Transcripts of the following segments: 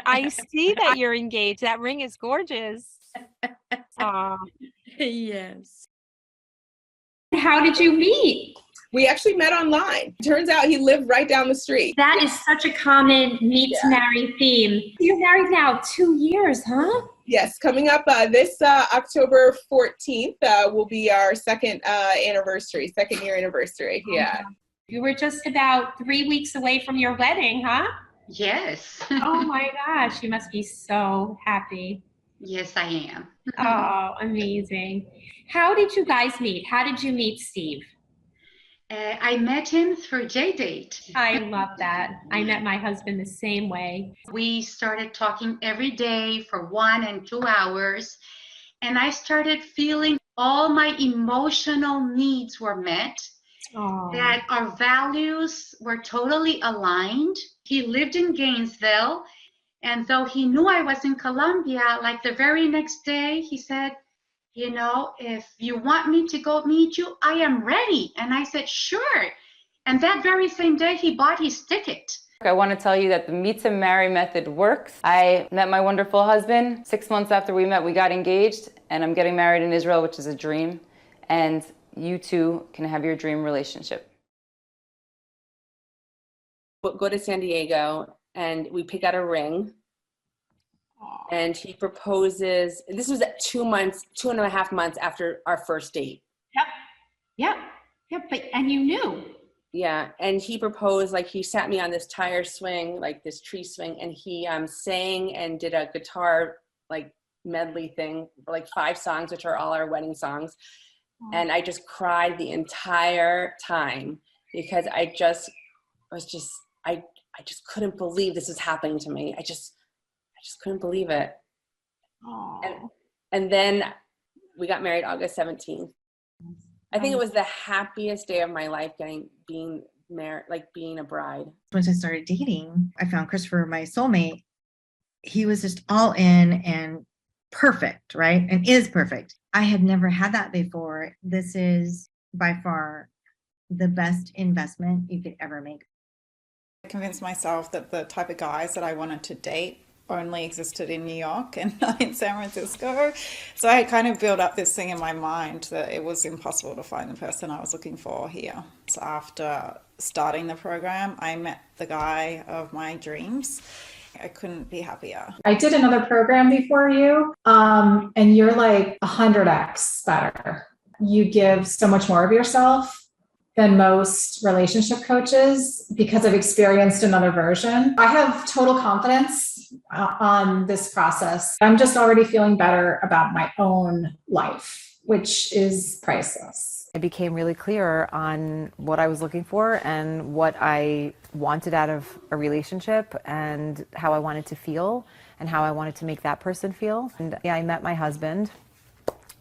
I see that you're engaged. That ring is gorgeous. Aw. Yes. How did you meet? We actually met online. Turns out he lived right down the street. That is such a common meet to marry theme. You're married now 2 years, huh? Yes, coming up this October 14th will be our second year anniversary. Yeah. You were just about 3 weeks away from your wedding, huh? Yes. Oh my gosh, you must be so happy. Yes, I am. Oh, amazing. How did you guys meet? How did you meet Steve? I met him through JDate. I love that. I met my husband the same way. We started talking every day for 1 and 2 hours, and I started feeling all my emotional needs were met, that our values were totally aligned. He lived in Gainesville, and though he knew I was in Colombia, like the very next day, he said, you know, if you want me to go meet you, I am ready. And I said, sure. And that very same day, he bought his ticket. I want to tell you that the meet to marry method works. I met my wonderful husband. 6 months after we met, we got engaged, and I'm getting married in Israel, which is a dream. And you too can have your dream relationship. We'll go to San Diego and we pick out a ring. And he proposes. This was at 2.5 months after our first date. Yep. But and you knew. Yeah, and he proposed, like he sat me on this tire swing, like this tree swing, and he sang and did a guitar like medley thing, like 5 songs, which are all our wedding songs. And I just cried the entire time because I just couldn't believe this was happening to me. I just couldn't believe it. And then we got married August 17th. I think it was the happiest day of my life being married, like being a bride. Once I started dating, I found Christopher, my soulmate. He was just all in and perfect, right? And is perfect. I had never had that before. This is by far the best investment you could ever make. I convinced myself that the type of guys that I wanted to date only existed in New York and not in San Francisco. So I kind of built up this thing in my mind that it was impossible to find the person I was looking for here. So after starting the program, I met the guy of my dreams. I couldn't be happier. I did another program before you, and you're like 100x better. You give so much more of yourself than most relationship coaches because I've experienced another version. I have total confidence on this process. I'm just already feeling better about my own life, which is priceless. It became really clear on what I was looking for and what I wanted out of a relationship and how I wanted to feel and how I wanted to make that person feel. And yeah, I met my husband,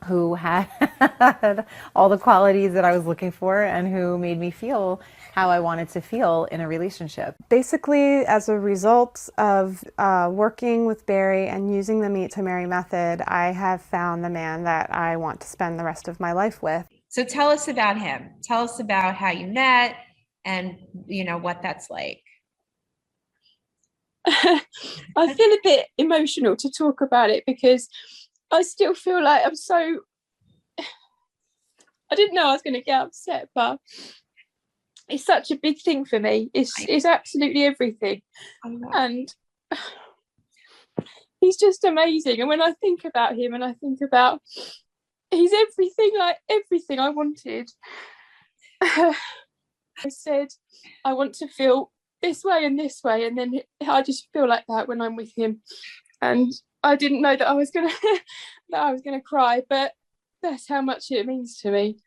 who had all the qualities that I was looking for and who made me feel how I wanted to feel in a relationship. Basically, as a result of working with Bari and using the Meet to Marry method, I have found the man that I want to spend the rest of my life with. So tell us about him. Tell us about how you met and, you know, what that's like. I feel a bit emotional to talk about it because I still feel like I didn't know I was going to get upset, but it's such a big thing for me. It's absolutely everything. And he's just amazing. And when I think about him and I think about he's everything I wanted. I said, I want to feel this way, and then I just feel like that when I'm with him. And I didn't know that I was gonna cry, but that's how much it means to me.